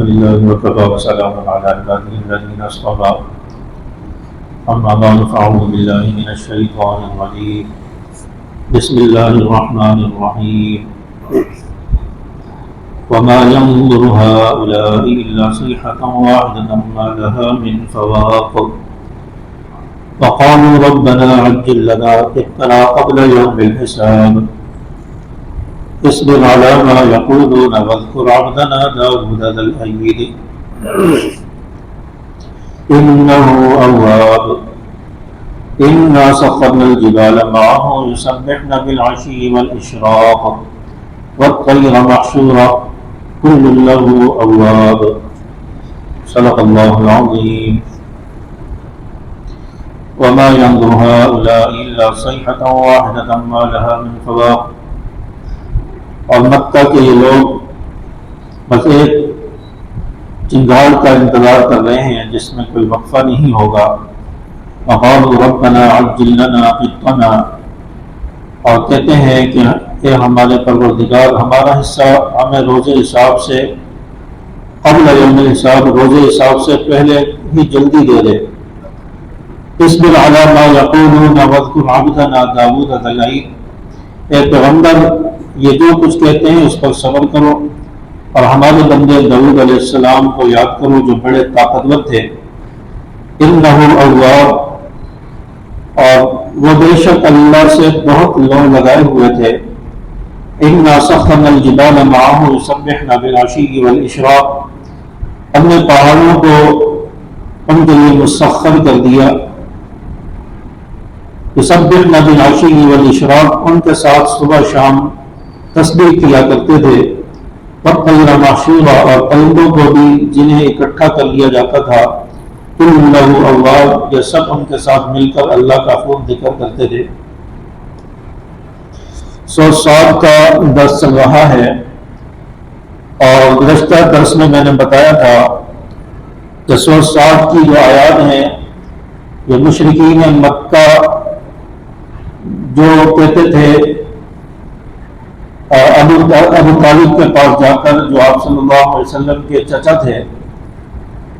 لله وكفى وسلام على عباده الذين اصطفى أما بعد فأعوذ بالله من الشيطان الرجيم بسم الله الرحمن الرحيم وما ينظر هؤلاء إلا صيحة واحدة ما لها من فواق وقالوا ربنا عجل لنا قطنا قبل يوم الحساب اصبر على ما يقولون واذكر عبدنا داود ذا الأيد إنه أواب إنا سخرنا الجبال معه يسبحن بالعشي والإشراق والطير محشورا كل له أواب صدق الله العظيم وما ينظر هؤلاء إلا صيحة واحدة ما لها من فواق. اور مکہ کے یہ لوگ بس ایک چنگاڑ کا انتظار کر رہے ہیں جس میں کوئی وقفہ نہیں ہوگا. وقالوا ربنا عجل لنا قطنا، اور کہتے ہیں کہ اے ہمارے پروردگار ہمارا حصہ ہمیں روز حساب سے قبل یوم الحساب، روز حساب سے پہلے ہی جلدی دے دے. اصبر علی ما یقولون واذکر عبدنا داود ذا الاید، اے پیغمبر یہ جو کچھ کہتے ہیں اس پر صبر کرو اور ہمارے بندے داؤد علیہ السلام کو یاد کرو جو بڑے طاقتور تھے. انہ اواب، اور وہ بے شک اللہ سے بہت لو لگائے ہوئے تھے. انا سخرنا الجبال معه يسبحن بالعشي والاشراق، ہم نے پہاڑوں کو ان کے لیے مسخر کر دیا. يسبحن بالعشي والاشراق، ان کے ساتھ صبح شام تسبیح کیا کرتے تھے. والطیر محشورا، اور پرندوں کو بھی جنہیں اکٹھا کر لیا جاتا تھا. کل له اواب، یہ سب ان کے ساتھ مل کر اللہ کا خوب ذکر کرتے تھے. سورۃ صاد کا درس چل رہا ہے، اور گزشتہ درس میں نے بتایا تھا کہ سورۃ صاد کی جو آیات ہیں یہ مشرکین مکہ جو کہتے تھے ابو طالب کے پاس جا کر، جو آپ صلی اللہ علیہ وسلم کے چچا تھے،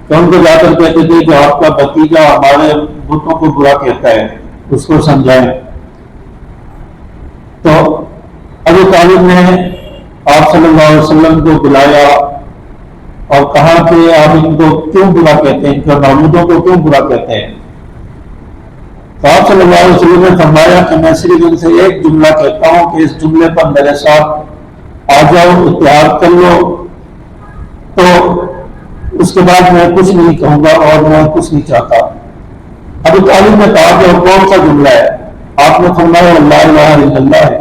تو ان کو جا کر کہتے تھے کہ آپ کا بھتیجا ہمارے بتوں کو برا کہتا ہے، اس کو سمجھائیں. تو ابو طالب نے آپ صلی اللہ علیہ وسلم کو بلایا اور کہا کہ آپ ان کو کیوں برا کہتے ہیں، ان کے معبودوں کو کیوں برا کہتے ہیں؟ تو آپ صلی اللہ علیہ وسلم نے فرمایا کہ میں صرف ان سے ایک جملہ کہتا ہوں کہ اس جملے پر میرے ساتھ آ جاؤ، اتحاد کر لو، تو اس کے بعد میں کچھ نہیں کہوں گا اور میں کچھ نہیں چاہتا. ابو طالب نے کہا کہ وہ کون سا جملہ ہے؟ آپ نے فرمایا لا الہ الا اللہ ہے.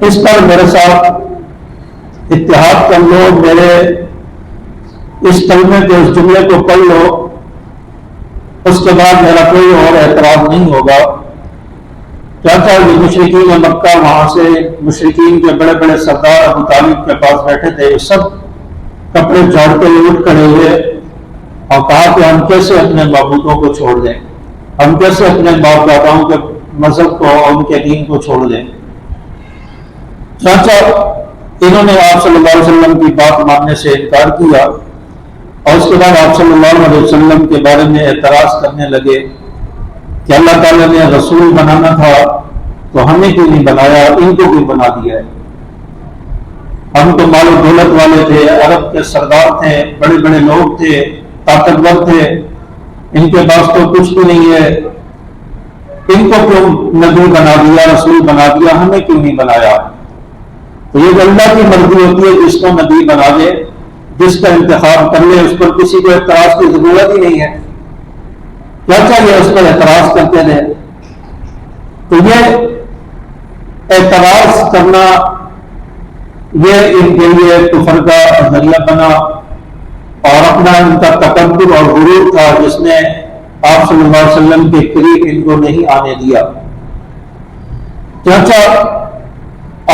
اس پر میرے ساتھ اتحاد کر لو، میرے اس کلمے کے اس جملے کو پڑھ لو، اس کے بعد میرا کوئی اور اعتراض نہیں ہوگا. کیا تھا یہ مشرکین مکہ، وہاں سے مشرکین کے بڑے بڑے سردار ابو طالب کے پاس بیٹھے تھے، سب کپڑے جھاڑتے ہوئے اٹھ کھڑے ہوئے اور کہا کہ ہم کیسے اپنے معبودوں کو چھوڑ دیں، ہم کیسے اپنے باپ داداؤں کے مذہب کو اور ان کے دین کو چھوڑ دیں. چاچا انہوں نے آپ صلی اللہ علیہ وسلم کی بات ماننے سے انکار کیا، اور اس کے بعد آپ صلی اللہ علیہ وسلم کے بارے میں اعتراض کرنے لگے کہ اللہ تعالیٰ نے رسول بنانا تھا تو ہمیں کیوں نہیں بنایا، ان کو کیوں بنا دیا ہے؟ ہم تو مال و دولت والے تھے، عرب کے سردار تھے، بڑے بڑے لوگ تھے، طاقتور تھے، ان کے پاس تو کچھ بھی نہیں ہے، ان کو کیوں نبی بنا دیا، رسول بنا دیا، ہمیں کیوں نہیں بنایا؟ تو یہ اللہ کی مرضی ہوتی ہے، جس کو نبی بنا دے، جس کا انتخاب کر لے، اس پر کسی کو اعتراض کی ضرورت ہی نہیں ہے. کیا چاہیے اس پر اعتراض کرتے رہے؟ تو یہ اعتراض کرنا یہ ان کے لیے کفر کا ذریعہ بنا، اور اپنا ان کا تکبر اور غرور تھا جس نے آپ صلی اللہ علیہ وسلم کے قریب ان کو نہیں آنے دیا. چاچا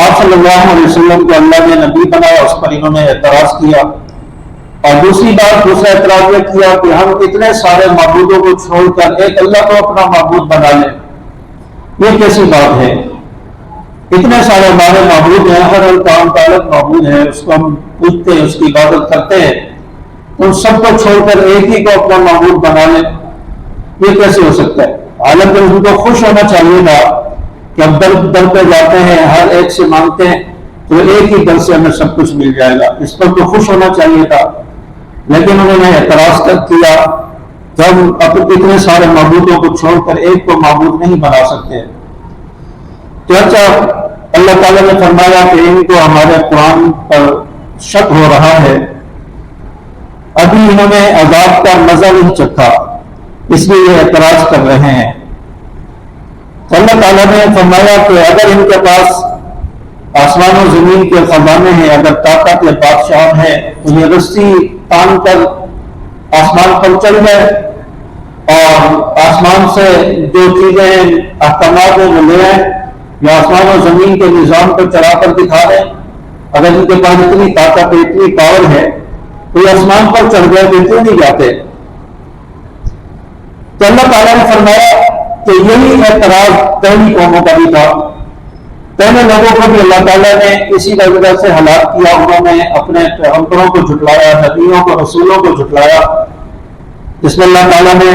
آپ صلی اللہ علیہ وسلم کو اللہ نے نبی بنایا، اس پر انہوں نے اعتراض کیا. اور دوسری بات، دوسرا اعتراض یہ کیا کہ ہم اتنے سارے معبودوں کو چھوڑ کر ایک اللہ کو اپنا معبود بنا لیں، یہ کیسی بات ہے؟ اتنے سارے ہمارے معبود ہیں، ہر کام کا الگ معبود ہے، اس کو ہم پوجتے ہیں، اس کی عبادت کرتے ہیں، ان سب کو چھوڑ کر ایک ہی کو اپنا معبود بنا لیں، یہ کیسے ہو سکتا ہے؟ حالانکہ ان کو خوش ہونا چاہیے تھا کہ اب در در پہ جاتے ہیں، ہر ایک سے مانگتے ہیں تو ایک ہی در سے ہمیں سب کچھ مل جائے گا، اس پر تو خوش ہونا چاہیے تھا، لیکن انہوں نے اعتراض کیا کہ ہم اتنے سارے معبودوں کو چھوڑ کر ایک کو معبود نہیں بنا سکتے۔ تو اچھا اللہ تعالیٰ نے فرمایا کہ ان کو ہمارے قرآن پر شک ہو رہا ہے، ابھی انہوں نے عذاب کا مزہ نہیں چکھا، اس لیے یہ اعتراض کر رہے ہیں۔ تو اللہ تعالیٰ نے فرمایا کہ اگر ان کے پاس آسمان و زمین کے خزانے ہیں، اگر طاقت یا بادشاہ ہے تو یہ رسی تان کر آسمان پر چل گئے اور آسمان سے جو چیزیں احکامات ہیں وہ لے آئیں، یا آسمان و زمین کے نظام پر چلا کر دکھا دیں۔ اگر ان کے پاس اتنی طاقت ہے، اتنی پاور ہے تو یہ آسمان پر چڑھ گئے تو کیوں نہیں جاتے؟ تو اللہ تعالیٰ نے فرمایا کہ یہی اعتراض پہلی قوموں کا بھی تھا، پہلے لوگوں کو بھی اللہ تعالیٰ نے اسی وجہ سے ہلاک کیا، انہوں نے اپنے پیغمبروں کو جھٹلایا، نبیوں کو، رسولوں کو جھٹلایا، جس میں اللہ تعالیٰ نے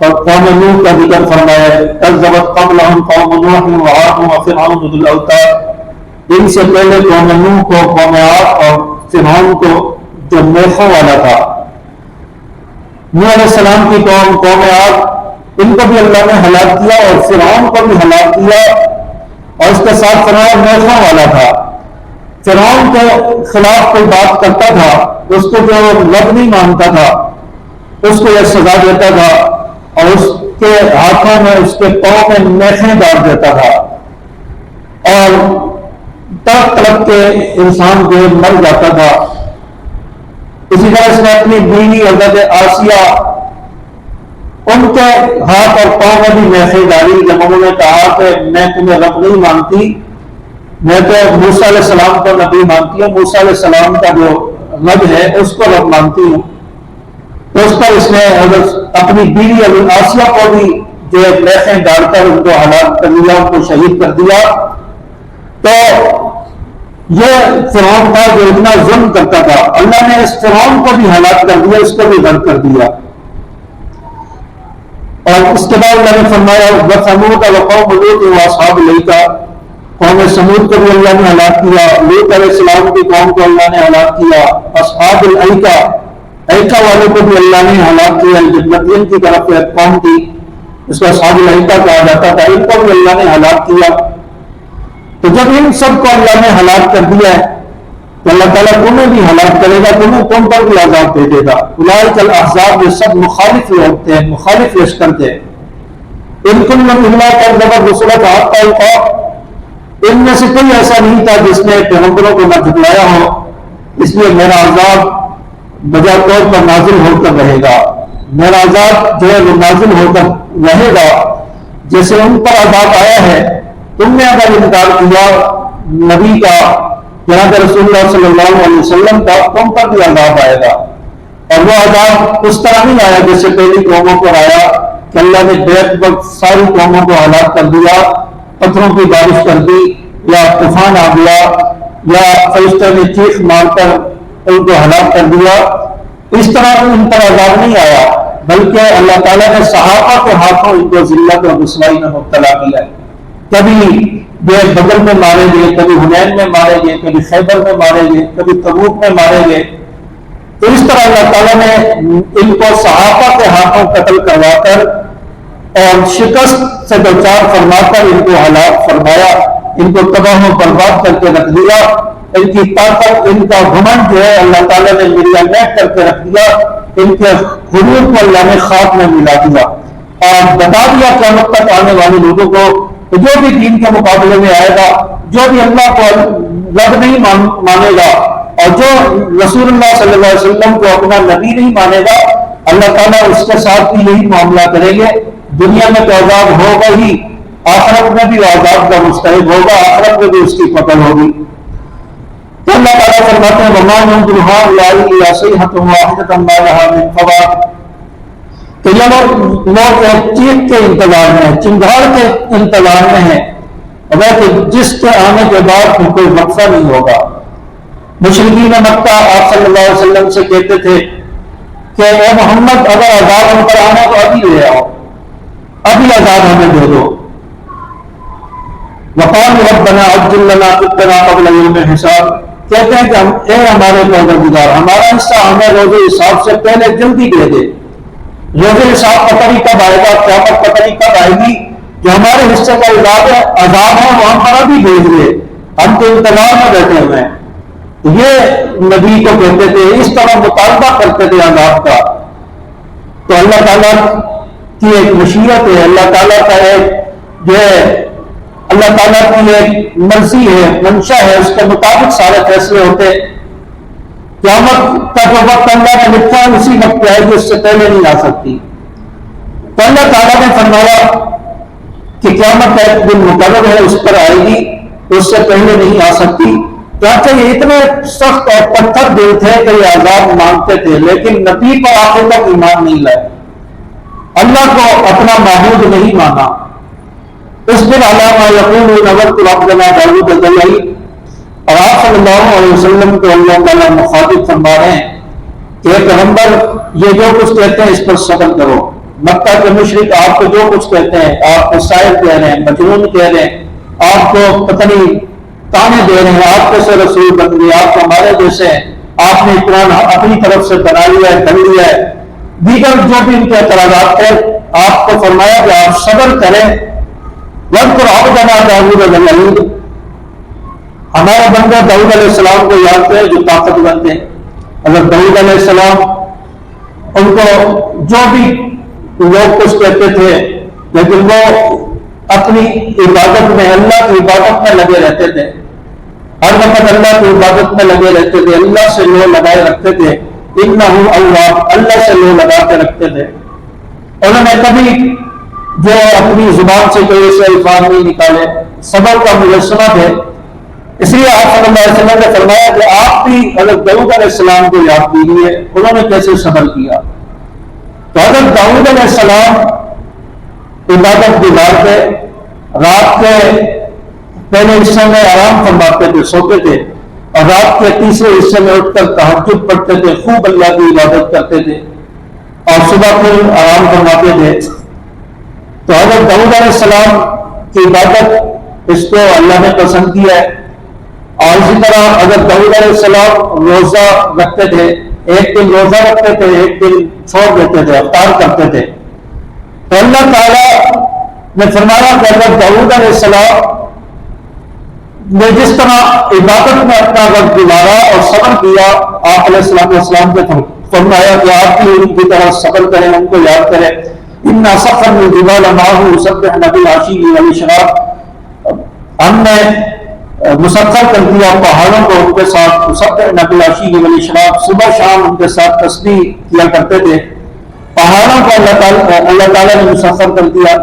قوم نوح کا ذکر فرمایا، کذبت قبلہم قوم نوح وعاد وفرعون ذو الاوتاد، ان سے پہلے قوم نوح کو، قوم عاد اور فرعون کو جو میخوں والا تھا، نوح علیہ السلام کی قوم، قوم عاد، ان کو بھی اللہ نے ہلاک کیا اور فرعون کو بھی ہلاک کیا، اور اس کے ساتھ فرعون میخوں والا تھا۔ فرعون کے خلاف کوئی بات کرتا تھا، اس کو جو لب نہیں مانتا تھا اس کو یہ سزا دیتا تھا، اور اس کے ہاتھوں میں، اس کے پاؤں میں میخیں ڈال دیتا تھا، اور تڑپ تڑپ کے انسان جو مر جاتا تھا۔ اسی طرح اس نے اپنی بیوی حضرت آسیہ، ان کے ہاتھ اور پاؤں میں بھی میخیں ڈالی، جب انہوں نے کہا کہ میں تمہیں رب نہیں مانتی، میں تو موسیٰ علیہ السلام کو نبی مانتی ہوں، موسیٰ علیہ السلام کا جو رب ہے اس کو رب مانتی ہوں، تو اس پر اس نے اپنی بیوی آسیہ کو بھی جو میخیں ڈال کر ان کو ہلاک کر دیا، ان کو شہید کر دیا۔ تو یہ فرعون تھا جو اتنا ظلم کرتا تھا، اللہ نے اس فرعون کو بھی ہلاک کر دیا، اس کو بھی غرق کر دیا۔ اور اس کے بعد اللہ نے فرمایا وَثَمُودَ وَقَوْمُ لُوطٍ وَأَصْحَابُ الْأَيْكَةِ، قوم سمود کو بھی اللہ نے ہلاک کیا، لوط علیہ السلام کی قوم کو اللہ نے ہلاک کیا، اصحاب الایکہ، ایکہ والوں کو بھی اللہ نے ہلاک کیا، جنتین کی طرف ایک قوم تھی اس کو اصحاب الایکہ کہا جاتا تھا، ان کو بھی اللہ نے ہلاک کیا۔ تو جب ان سب کو اللہ نے ہلاک کر دیا ہے تو اللہ تعالیٰ تمہیں بھی ہلاک کرے گا، تم پر بھی عذاب دے دے گا۔ اولئک الاحزاب، یہ سب مخالف لوگ تھے، مخالف لشکر تھے۔ ان کل الا کذب الرسل حتی القاء، ان میں سے کوئی ایسا نہیں تھا جس نے پیغمبروں کو نہ جھٹلایا ہو، اس لیے میرا عذاب بجا طور پر نازل ہو کر رہے گا، میرا عذاب جو ہے وہ نازل ہو کر رہے گا، جیسے ان پر عذاب آیا ہے۔ تم نے اگر انکار کیا نبی کا، جناب رسول اللہ صلی اللہ علیہ وسلم کا، تم پر بھی عذاب آئے گا، اور وہ عذاب اس طرح نہیں آیا جیسے پہلی قوموں پر آیا کہ اللہ نے بیک وقت ساری قوموں کو ہلاک کر دیا، پتھروں کی بارش کر دی، یا طوفان آ گیا، یا فرشتوں نے چیخ مار کر ان کو ہلاک کر دیا۔ اس طرح ان پر عذاب نہیں آیا، بلکہ اللہ تعالیٰ نے صحابہ کے ہاتھوں ان کو ذلت اور رسوائی میں مبتلا کیا ہے۔ کبھی یہ بدر میں مارے گئے، کبھی حنین میں مارے گئے، کبھی خیبر میں مارے گئے، کبھی تبوک میں مارے گئے۔ تو اس طرح اللہ تعالیٰ نے ان کو صحابہ کے ہاتھوں قتل کروا کر اور شکست سے دوچار فرما کر ان کو ہلاک فرمایا، ان کو تباہ و برباد کر کے رکھ دیا۔ ان کی طاقت، ان کا گھمنڈ جو ہے اللہ تعالیٰ نے ملیامیٹ کر کے رکھ دیا، ان کے غرور کو اللہ نے خاک میں ملا دیا، اور بتا دیا قیامت تک آنے والے لوگوں کو جو بھی دین کے مقابلے میں آئے گا، جو بھی اللہ کو رب نہیں مانے گا، اور جو رسول اللہ صلی اللہ علیہ وسلم کو اپنا نبی نہیں مانے گا، اللہ تعالیٰ اس کے ساتھ بھی یہی معاملہ کریں گے۔ دنیا میں تو عذاب ہوگا ہی، آخرت میں بھی عذاب کا مستحق ہوگا، آخرت میں بھی اس کی پکڑ ہوگی۔ تو اللہ تعالیٰ فرماتے ہیں وَمَا يَنظُرُ هَٰؤُلَاءِ إِلَّا صَيْحَةً وَاحِدَةً مَّا لَهَا مِن فَوَاقٍ، تو یہ لوگ ایک چیخ کے انتظار میں ہیں، چنگھاڑ کے انتظار میں ہیں، کہ جس کے آنے کے بعد کوئی وقفہ نہیں ہوگا۔ مشرکین مکہ آپ صلی اللہ علیہ وسلم سے کہتے تھے کہ اے محمد اگر عذاب ہم پر آنا تو ابھی لے آؤ، ابھی عذاب ہمیں دے دو۔ وقالوا ربنا عجل لنا قطنا قبل یوم الحساب، کہتے ہیں کہ اے ہمارے پروردگار ہمارا حصہ ہمیں روز حساب سے پہلے جلدی دے دے۔ روز حساب پتہ نہیں کب آئے گا، قیامت پتہ نہیں کب آئے گی، جو ہمارے حصے کا عذاب ہے وہ ہم پر ابھی بھیج دے، ہم تو انتظار میں بیٹھے ہوئے ہیں۔ یہ نبی کو کہتے تھے، اس طرح مطالبہ کرتے تھے عذاب کا۔ تو اللہ تعالیٰ کی ایک مشیت ہے، اللہ تعالیٰ کا ایک جو ہے اللہ تعالیٰ کی ایک مرضی ہے، منشا ہے، اس کے مطابق سارے فیصلے ہوتے۔ قیامت کا جو وقت اللہ نے لکھا ہے اسی وقت آئے گی، اس سے پہلے نہیں آ سکتی۔ تو اللہ تعالیٰ نے فرمایا کہ قیامت کا ایک دن مقرر ہے، اس پر آئے گی، اس سے پہلے نہیں آ سکتی۔ کیونکہ یہ اتنے سخت اور پتھر دل تھے کہ یہ عذاب مانگتے تھے، لیکن نبی پر آخر تک ایمان نہیں لائے، اللہ کو اپنا معبود نہیں مانا۔ اس دن علامہ یقول نظرت ربنا داؤد ذلیل، اور آپ صلی اللہ علیہ وسلم کو اللہ تعالیٰ مخاطب فرما رہے ہیں کہ اے پیغمبر یہ جو کچھ کہتے ہیں اس پر صبر کرو۔ مکہ کے مشرک آپ کو جو کچھ کہتے ہیں، آپ کو شاعر کہہ رہے ہیں، مجنون کہہ رہے ہیں، آپ کو پتہ نہیں تانے دے رہے ہیں، آپ کیسے رسول بن گئے، آپ ہمارے جیسے ہیں، آپ نے قرآن اپنی طرف سے بنا لیا ہے، کر لیا ہے، دیگر جو بھی ان کے اعتراضات تھے، آپ کو فرمایا کہ آپ صبر کریں۔ وَاذْكُرْ عَبْدَنَا دَاوُودَ ذَا الْأَيْدِ، ہمارے بندہ داؤد علیہ السلام کو یاد کریں جو طاقتور تھے۔ اگر داؤد علیہ السلام ان کو جو بھی لوگ کچھ کہتے تھے، لیکن وہ اپنی عبادت میں اللہ کی عبادت میں لگے رہتے تھے، ہر وقت اللہ کی عبادت میں لگے رہتے تھے، اللہ سے لو لگائے رکھتے تھے، انہ اللہ سے لو لگا کے رکھتے تھے۔ انہوں نے کبھی جو اپنی زبان سے کوئی ایسے الفاظ نہیں نکالے، صبر کا مجسمہ تھے۔ اس لیے آپ صلی اللہ علیہ وسلم نے فرمایا کہ آپ بھی حضرت داؤد علیہ السلام کو یاد کیجیے، انہوں نے کیسے صبر کیا۔ تو حضرت داؤد علیہ السلام عبادت گزار کے رات کے پہلے حصے میں آرام فرماتے تھے، سوتے تھے، اور رات کے تیسرے حصے میں اٹھ کر تہجد پڑھتے تھے، خوب اللہ کی عبادت کرتے تھے، اور صبح پھر آرام فرماتے تھے۔ تو حضرت داؤد علیہ السلام کی عبادت اس کو اللہ نے پسند کیا ہے۔ اور اسی طرح حضرت داؤد علیہ السلام روزہ رکھتے تھے، ایک دن روزہ رکھتے تھے، ایک دن چھوڑ دیتے تھے، افطار کرتے تھے۔ تو اللہ تعالیٰ نے فرمایا کہ حضرت داؤد علیہ السلام نے جس طرح عبادت میں اپنا وقت گزارا اور صبر کیا، آپ علیہ السلام نے فرمایا کہ آپ بھی ان کی طرح صبر کریں، ان کو یاد کریں۔ اِنَّا سَخَّرْنَا الْجِبَالَ مَعَهُ يُسَبِّحْنَ بِالْعَشِيِّ وَالْإِشْرَاقِ، ہم نے مسخر کر دیا پہاڑوں کو ان کے ساتھ، يُسَبِّحْنَ بِالْعَشِيِّ وَالْإِشْرَاقِ، صبح شام ان کے ساتھ تسبیح کیا کرتے تھے۔ پہاڑوں کو اللہ تعالیٰ نے مسخر کر دیا۔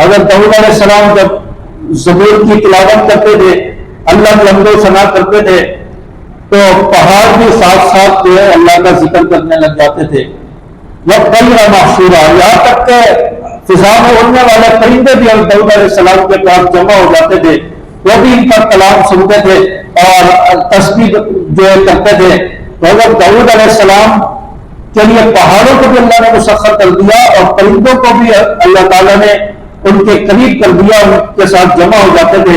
حضرت داؤد علیہ السلام جب زبور کی تلاوت کرتے تھے، اللہ کے حمد و ثنا کرتے تھے، تو پہاڑ بھی ساتھ ساتھ جو ہے اللہ کا ذکر کرنے لگ جاتے تھے۔ وَالطَّيْرَ مَحْشُورًا، یہاں تک کہ فضا میں اڑنے والے پرندے بھی حضرت داؤد علیہ السلام کے پاس جمع ہو جاتے تھے، وہ بھی ان کا کلام سنتے تھے اور تسبیح جو ہے کرتے تھے۔ تو حضرت داؤد علیہ السلام کے لیے پہاڑوں کو بھی اللہ نے مسخر کر دیا، اور پرندوں کو بھی اللہ تعالیٰ نے ان کے قریب کر دیا، ان کے ساتھ جمع ہو جاتے تھے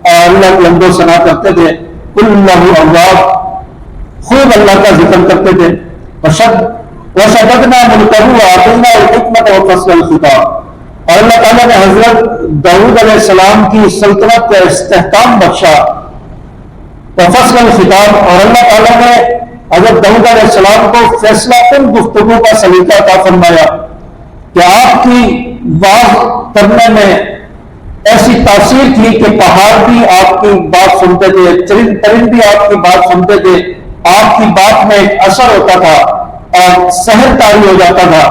اور اللہ کی حمد و ثنا کرتے تھے۔ قُلْ اللَّهُ اللَّهُ، خوب اللہ کا ذکر کرتے تھے۔ وَشَدَّدْنَا مُلْكَهُ وَآتَيْنَاهُ الْحِكْمَةَ وَفَصْلَ الْخِطَابِ، اور اللہ تعالیٰ نے حضرت داؤد علیہ السلام کی سلطنت کا استحکام بخشا۔ وفصل الخطاب، اور اللہ تعالیٰ نے حضرت داؤد علیہ السلام کو فیصلہ کن گفتگو کا سلیقہ عطا فرمایا کہ آپ کی بات کرنے میں ایسی تاثیر تھی کہ پہاڑ بھی آپ کی بات سنتے تھے، چرند پرند بھی آپ کی بات سنتے تھے، آپ کی بات میں ایک اثر ہوتا تھا اور سحر طاری ہو جاتا تھا۔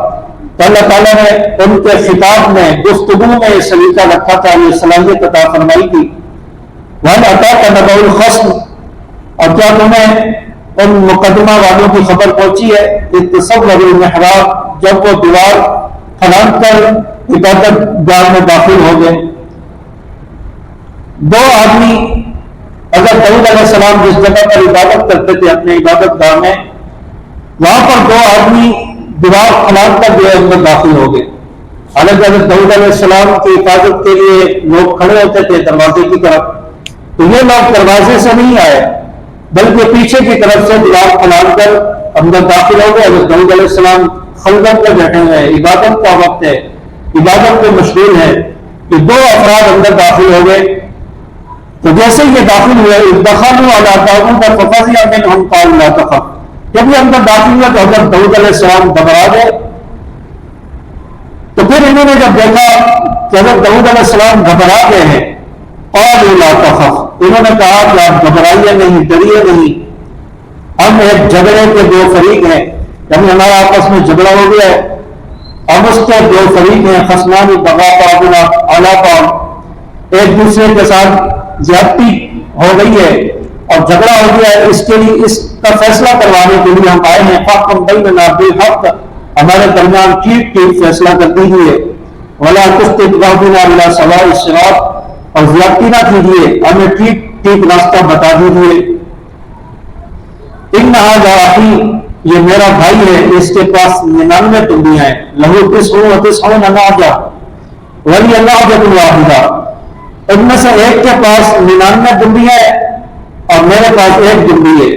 تو اللہ تعالیٰ نے ان کے خطاب میں، گفتگو میں یہ سلیقہ رکھا تھا، یہ صلاحیت عطا فرمائی تھی۔ وَهَلْ أَتَاكَ نَبَأُ الْخَصْمِ، اور کیا تمہیں ان مقدمہ والوں کی خبر پہنچی ہے؟ اذ تَصَوَّرُوا الْمِحْرَابَ، جب وہ دیوار پھلانگ کر عبادت گاہ میں داخل ہو گئے۔ دو آدمی اگر داؤد علیہ السلام جس جگہ پر عبادت کرتے تھے اپنے عبادت گاہ میں، وہاں پر دو آدمی دیوار پھلانگ کر جو اندر داخل ہو گئے. حالانکہ حضرت داؤد علیہ السلام کی حفاظت کے لیے لوگ کھڑے ہوتے تھے دروازے کی طرف، تو یہ لوگ دروازے سے نہیں آئے بلکہ پیچھے کی طرف سے دیوار پھلانگ کر اندر داخل ہو گئے. حضرت داؤد علیہ السلام خلوت میں بیٹھے ہوئے ہیں، عبادت کا وقت ہے، عبادت میں مشغول ہے، کہ دو افراد اندر داخل ہو گئے. تو جیسے یہ داخل ہوئے دخلوا علی داؤد ففزع منهم قالوا لا تخف، جب یہ اندر داخل ہوا تو حضرت داؤد علیہ السلام گھبرا گئے. تو پھر انہوں نے جب دیکھا کہ حضرت داؤد علیہ السلام گھبرا گئے ہیں، قالوا لا تخف، انہوں نے کہا کہ آپ گھبرائیے نہیں، ڈریے نہیں، ہم ایک جھگڑے کے دو فریق ہیں، یعنی ہمارا آپس میں جھگڑا ہو گیا ہے، ہم اس کے دو فریق ہیں، خصمان بغى بعضنا علی بعض، ایک دوسرے کے ساتھ زیادتی ہو گئی ہے اور جھگڑا ہو گیا ہے، اس کے لیے اس کا فیصلہ کروانے کے لیے ہم آئے ہیں. فاحکم بیننا بالحق، ہمارے درمیان ٹھیک ٹھیک فیصلہ کر دیجیے. ولا تشطط بعضنا الی سواء الصراط، اور زیادتی نہ کیجیے، ہمیں ٹھیک ٹھیک راستہ بتا دیجیے. ان ھذا اخی، یہ میرا بھائی ہے، اس کے پاس 99 ٹنڈیاں ہیں. لہو 99 نعجہ ولی نعجۃ واحدہ، ان میں سے ایک کے پاس 99 ڈنڈیاں ہیں اور میرے پاس ایک ڈنڈی ہے.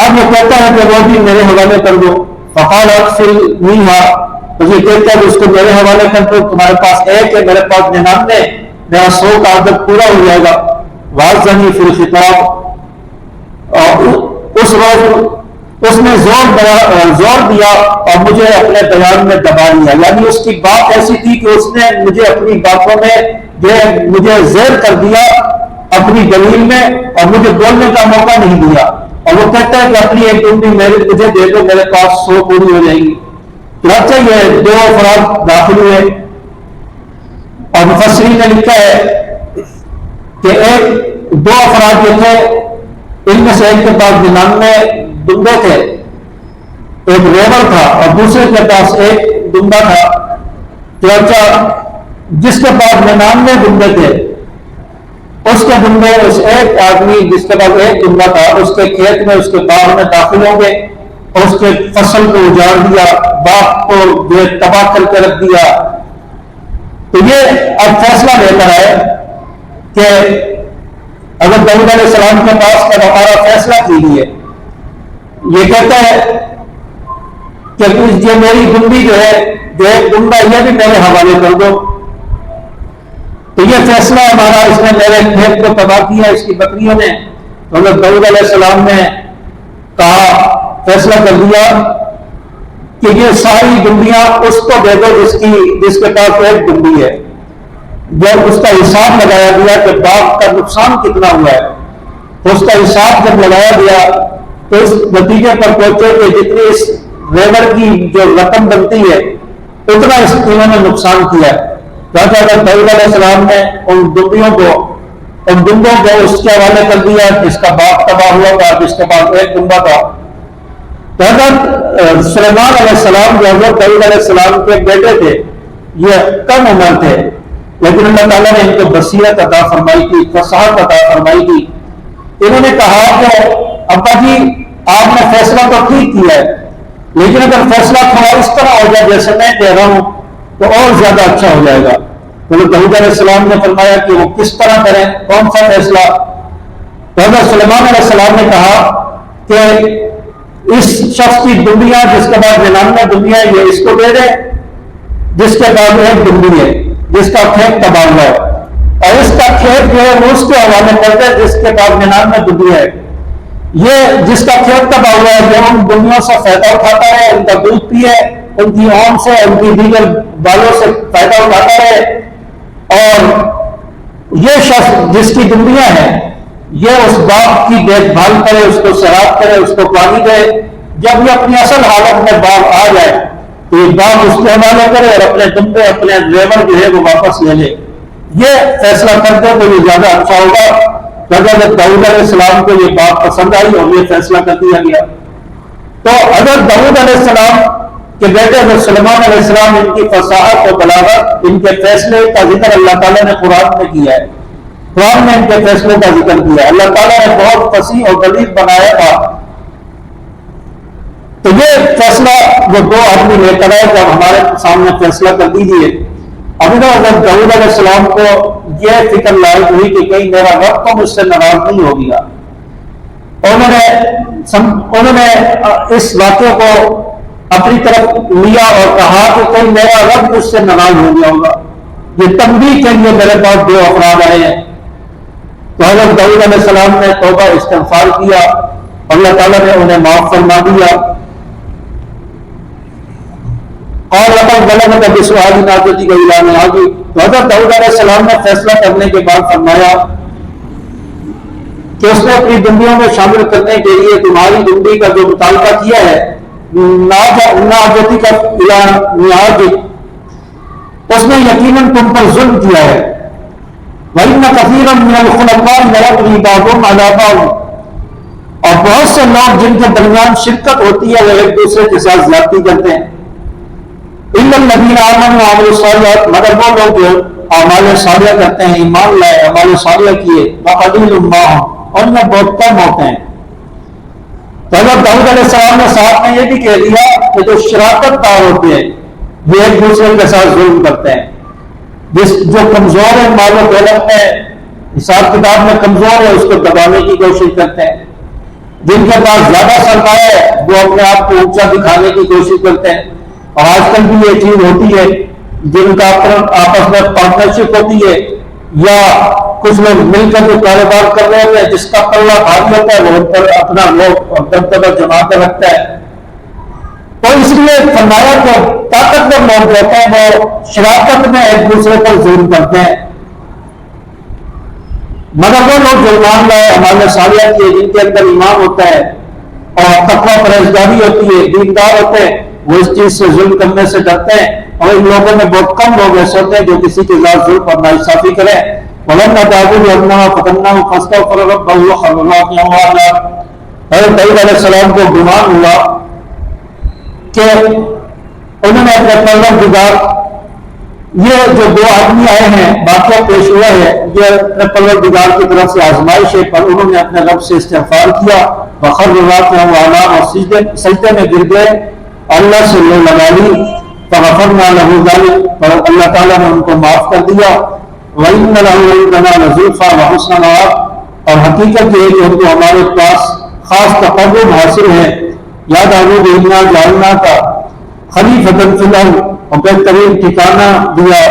اب یہ کہتا ہے کہ وہ بھی میرے حوالے کر دو. فقال اکفلنیھا، تو یہ کہتا ہے اس کو میرے حوالے کر دو، تمہارے پاس ایک ہے، میرے پاس 99، میرا 100 کا عدد پورا ہو جائے گا. واعظنی فی الخطاب، اور اس روز اس نے زور دیا اور مجھے اپنے بیان میں دبا لیا. یعنی اس کی بات ایسی تھی کہ اس نے مجھے اپنی باتوں میں مجھے زیر کر دیا اپنی دلیل میں، اور مجھے بولنے کا موقع نہیں دیا. اور وہ کہتا ہے کہ اپنی ایک ڈنڈی مجھے دے دو، میرے پاس 100 پوری ہو جائے گی. چنانچہ یہ دو افراد داخل ہوئے اور مفسرین نے لکھا ہے کہ دو افراد جو تھے ان میں سے ایک کے پاس 99 ڈنڈے تھے، ایک ریور تھا، اور دوسرے کے پاس ایک ڈنڈا تھا. چنانچہ جس کے پاس 99 ڈنڈے تھے اس کے ڈنڈے، اس ایک آدمی جس کے پاس ایک ڈنڈا تھا، اس کے کھیت میں، اس کے باغ میں داخل ہو گئے اور اس کے فصل کو اجاڑ دیا، باغ کو جو تباہ کر کے رکھ دیا. تو یہ اب فیصلہ لے کر آئے کہ اگر داؤد علیہ السلام کے پاس کا ہمارا فیصلہ کیجیے. یہ کہتا ہے کہ یہ میری ڈنڈی جو ہے، جو ایک ڈنڈا یہ بھی میرے حوالے کر دو. تو یہ فیصلہ ہمارا، اس نے میرے کھیت کو تباہ کیا اس کی بکریوں نے. تو حضرت داؤد علیہ السلام نے کہا، فیصلہ کر دیا کہ یہ ساری ڈنڈیاں اس کو دے دو جس کے پاس ایک ڈنڈی ہے. جب اس کا حساب لگایا گیا کہ باغ کا نقصان کتنا ہوا ہے، تو اس کا حساب جب لگایا گیا تو اس نتیجے پر پہنچے کہ جتنی اس ریور کی جو رقم بنتی ہے اتنا اس انہوں نے نقصان کیا ہے. داؤد علیہ السلام نے ان ڈنڈوں کو اس کے حوالے کر دیا جس کا باغ تباہ ہوا تھا، جس کے پاس ایک ڈنڈا تھا. حضرت سلیمان علیہ السلام جو حضرت داؤد علیہ السلام کے بیٹے تھے، یہ کم عمر تھے، لیکن اللہ تعالیٰ نے ان کو بصیرت عطا فرمائی تھی، فصاحت عطا فرمائی تھی. انہوں نے کہا کہ ابا جی آپ نے فیصلہ تو ٹھیک کیا ہے، لیکن اگر فیصلہ تھوڑا اس طرح ہو جائے جیسے میں کہہ رہا ہوں تو اور زیادہ اچھا ہو جائے گا. تو داؤد علیہ السلام نے فرمایا کہ وہ کس طرح کریں، کون سا فیصلہ. تو حضرت سلیمان علیہ السلام نے کہا کہ اس شخص کی ڈنڈیاں، جس کے بعد 99 ڈنڈیاں، یہ اس کو دے دیں، جس کے بعد ایک ڈنڈی ہے، جس کا کھیت تباہ ہوا ہے، اور اس کا کھیت جو ہے وہ اس کے حوالے کر دے جس کے بعد 99 ڈنڈیاں ہے. یہ جس کا کھیت تباہ ہوا ہے، جو ان ڈنڈیوں سے فائدہ اٹھاتا ہے، ان کا دودھ پیے، ان کی اون سے، ان کی دیگر بالوں سے فائدہ اٹھاتا ہے. اور یہ شخص جس کی ڈنڈیاں ہیں، یہ اس باغ کی دیکھ بھال کرے، اس کو سیراب کرے، اس کو پانی دے. جب یہ اپنی اصل حالت میں باغ آ جائے تو یہ باغ اس کے حوالے کرے اور اپنے ڈنڈے، اپنے ریور جو ہے وہ واپس لے لے. یہ فیصلہ کر دے تو یہ زیادہ اچھا ہوگا. حضرت داؤد علیہ السلام کو یہ بات پسند آئی اور یہ فیصلہ کر دیا گیا. تو حضرت داؤد علیہ السلام کہ بیٹے حضرت سلیمان علیہ السلام ان کی فصاحت و بلاغت، ان کے فیصلے کا ذکر اللہ تعالیٰ نے قرآن میں کیا ہے، قرآن میں ان کے فیصلوں کا ذکر کیا ہے، اللہ تعالیٰ نے بہت فصیح اور بلیغ بنایا تھا۔ تو یہ فیصلہ جو دو آدمی لے کر آئے، جب ہمارے سامنے فیصلہ کر دیجیے، ابھی تو حضرت داؤد علیہ السلام کو یہ فکر لاحق ہوئی کہ کہیں میرا رب تو مجھ سے ناراض نہیں ہو گیا۔ انہوں نے اس واقعے کو اپنی طرف لیا اور کہا کہ کہیں میرا رب مجھ سے ناراض ہو گیا ہوگا۔ یہ تنبیہ کے لیے میرے پاس دو افراد آئے ہیں۔ تو حضرت داؤد علیہ السلام نے توبہ استغفار کیا، اللہ تعالیٰ نے انہیں معاف فرما دیا۔ اور غلط بسوال ناجتی کا اعلان ہے آگے۔ تو حضرت داؤد علیہ السلام نے فیصلہ کرنے کے بعد فرمایا کہ اس نے اپنی دنیا میں شامل کرنے کے لیے تمہاری زندگی کا جو مطالبہ کیا ہے، ناجتی کا اعلان، اس نے یقیناً تم پر ظلم کیا ہے۔ وَإِنَّ كَثِيرًا مِنَ الْخُلَفَاءِ لَيَبْغِي بَعْضُهُمْ عَلَىٰ بَعْضٍ، اور بہت سے لوگ جن کے درمیان شرکت ہوتی ہے وہ ایک دوسرے کے ساتھ زیادتی کرتے ہیں۔ إِلَّا الَّذِينَ آمَنُوا وَعَمِلُوا الصَّالِحَاتِ، مگر وہ لوگ جو اعمال صالحہ کرتے ہیں، ایمان لائے، اعمال صالحہ کیے، وَقَلِيلٌ مَّا هُمْ، ان میں بہت کم ہوتے ہیں۔ تو حضرت داؤد علیہ السلام نے ساتھ میں یہ بھی کہہ دیا کہ جو شراکت دار ہوتے ہیں یہ ایک دوسرے کے ساتھ ظلم کرتے ہیں۔ جو کمزور ہے مال و دولت میں، حساب کتاب میں کمزور ہے، اس کو دبانے کی کوشش کرتے ہیں۔ جن کے پاس زیادہ سرمایہ ہے وہ اپنے آپ کو اونچا دکھانے کی کوشش کرتے ہیں۔ اور آج کل بھی یہ چیز ہوتی ہے، جن کا آپس میں پارٹنرشپ ہوتی ہے یا کچھ لوگ مل کر جو کاروبار کر رہے ہوتے ہیں، جس کا پلہ بھاری ہوتا ہے وہ ان پر اپنا لوگ دبدبہ جما کر رکھتا ہے۔ تو اس لیے فرمایا کہ طاقتور لوگ ہوتے ہیں وہ شراکت میں ایک دوسرے پر ظلم کرتے ہیں، مگر وہ لوگ جو ایمان لائے، ہمارے صالحہ کیے، جن کے اندر ایمان ہوتا ہے اور تقویٰ پرہیزگاری ہوتی ہے، دیندار ہوتے ہیں، وہ اس چیز سے ظلم کرنے سے ڈرتے ہیں۔ اور ان لوگوں میں بہت کم لوگ ایسے ہوتے ہیں جو کسی کے ساتھ ظلم اور ناانصافی کریں۔ وَلَمَّا دَاوُودَ رَبَّهُ فَتَنَّاهُ فَاسْتَغْفَرَ رَبَّهُ وَخَرَّ رَاكِعًا وَأَنَابَ۔ حضرت داؤد علیہ السلام کو گمان ہوا کہ انہوں نے اپنے پروردگار، یہ جو دو آدمی آئے ہیں، واقعہ پیش ہوا ہے، یہ اپنے پروردگار کی طرف سے آزمائش ہے، پر انہوں نے اپنے رب سے استغفار کیا، وَخَرَّ رَاكِعًا وَأَنَابَ، اور سجدے میں گر گئے، اللہ سے لو لگا لی، فغفرنا له ذلك، اور اللہ تعالیٰ نے ان کو معاف کر دیا۔ وَإِنَّ لَهُ عِندَنَا لَزُلْفَىٰ وَحُسْنَ مَآبٍ، اور حقیقت یہ ہے کہ ان کو ہمارے پاس خاص تقرب حاصل ہے۔ یا داؤد اِنَّا جَعَلْنَاكَ خَلِيفَةً فِي الْأَرْضِ، اور بہترین ٹھکانہ دیا،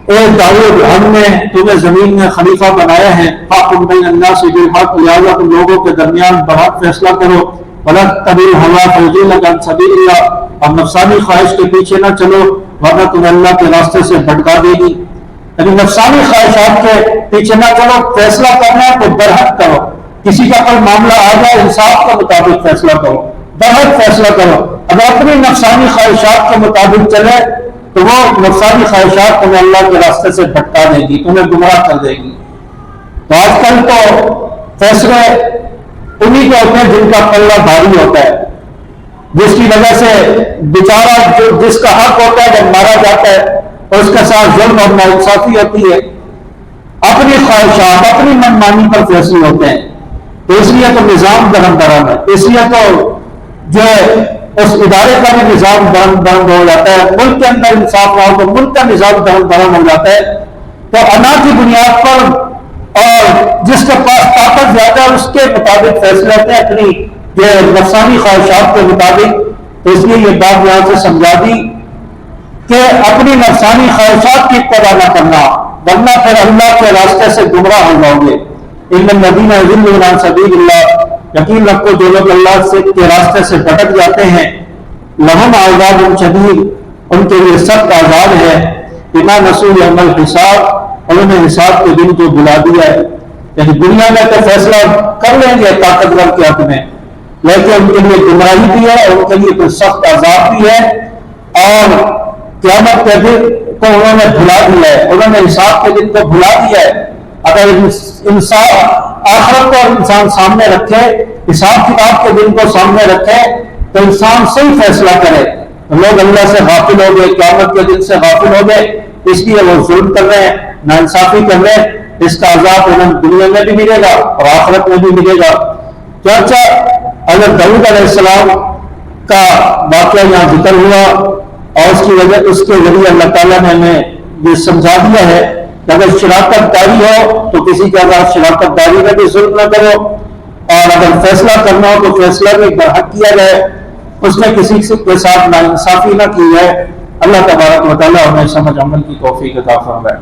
اے داؤد ہم نے تمہیں زمین میں خلیفہ بنایا ہے، فَاحْكُم بَيْنَ النَّاسِ بِالْحَقِّ، لہٰذا تم لوگوں کے درمیان برحق فیصلہ کرو، وَلَا تَتَّبِعِ الْهَوَىٰ فَيُضِلَّكَ عَنْ سَبِيلِ اللَّهِ، اور نفسانی خواہش کے پیچھے نہ چلو ورنہ تمہیں اللہ کے راستے سے بھٹکا دے گی۔ یعنی نفسانی خواہشات کے پیچھے نہ چلو، فیصلہ کرنا ہے تو برحق کرو، کسی کا کوئی معاملہ آ جائے انصاف کے مطابق فیصلہ کرو، برحق فیصلہ کرو۔ اگر اپنی نفسانی خواہشات کے مطابق چلے تو وہ نفسانی خواہشات تمہیں اللہ کے راستے سے بھٹکا دے گی، تمہیں گمراہ کر دے گی۔ تو آج کل تو فیصلے انہی کے ہوتے ہیں جن کا پلہ بھاری ہوتا ہے، جس کی وجہ سے بیچارہ جس کا حق ہوتا ہے جب مارا جاتا ہے اور اس کے ساتھ ظلم اور ناانصافی ہوتی ہے، اپنی خواہشات، اپنی منمانی پر فیصلے ہوتے ہیں۔ تو اس لیے تو نظام درم برہم ہے، اس لیے تو جو ہے اس ادارے کا بھی نظام درم برہم ہو جاتا ہے، ملک کے اندر انصاف نہ ہو تو ملک کا نظام درم برہم ہو جاتا ہے۔ تو انا کی بنیاد پر اور جس کے پاس طاقت زیادہ ہے اس کے مطابق فیصلے ہوتے ہیں، اپنی یہ نفسانی خواہشات کے مطابق۔ تو اس لیے یہ بات یہاں سے سمجھا دی کہ اپنی نفسانی خواہشات کی اتباع نہ کرنا، ورنہ پھر اللہ کے راستے سے گمراہ ہو جاؤ گے۔ ان الذین یضلون عن سبیل اللہ، یقین رکھو جو لوگ اللہ کے راستے سے بھٹک جاتے ہیں، لہم عذاب شدید، ان کے لیے سخت عذاب ہے، بما نسوا یوم الحساب، انہوں نے حساب کے دن کو بلا دیا ہے۔ یعنی دنیا میں تو فیصلہ کر لیں گے طاقتور کے حق میں، لیکن ان کے لیے گمراہی بھی ہے اور ان کے لیے کوئی سخت عذاب بھی ہے، اور قیامت کے دن کو انہوں نے بھلا دیا ہے، انہوں نے حساب کے دن کو بھلا دیا ہے۔ اگر انسان آخرت کو انسان سامنے رکھے، حساب کتاب کے دن کو سامنے رکھے تو انسان صحیح فیصلہ کرے، لوگ اللہ سے غافل ہو گئے، قیامت کے دن سے غافل ہو گئے، اس لیے وہ ظلم کر رہے ہیں، ناانصافی کر رہے ہیں۔ اس کا عذاب انہیں دنیا میں بھی ملے گا اور آخرت میں بھی ملے گا۔ چرچا حضرت داؤد علیہ السلام کا واقعہ یہاں ذکر ہوا، اور اس کی وجہ اس کے ذریعے اللہ تعالیٰ نے ہمیں یہ سمجھا دیا ہے کہ اگر شراکت داری ہو تو کسی کے ساتھ شراکت داری میں بھی ظلم نہ کرو، اور اگر فیصلہ کرنا ہو تو فیصلہ بھی برحق کیا جائے، اس نے کسی کے ساتھ ناانصافی نہ کی ہے۔ اللہ تبارک و تعالیٰ ہمیں سمجھ عمل کی توفیق عطا فرمائے۔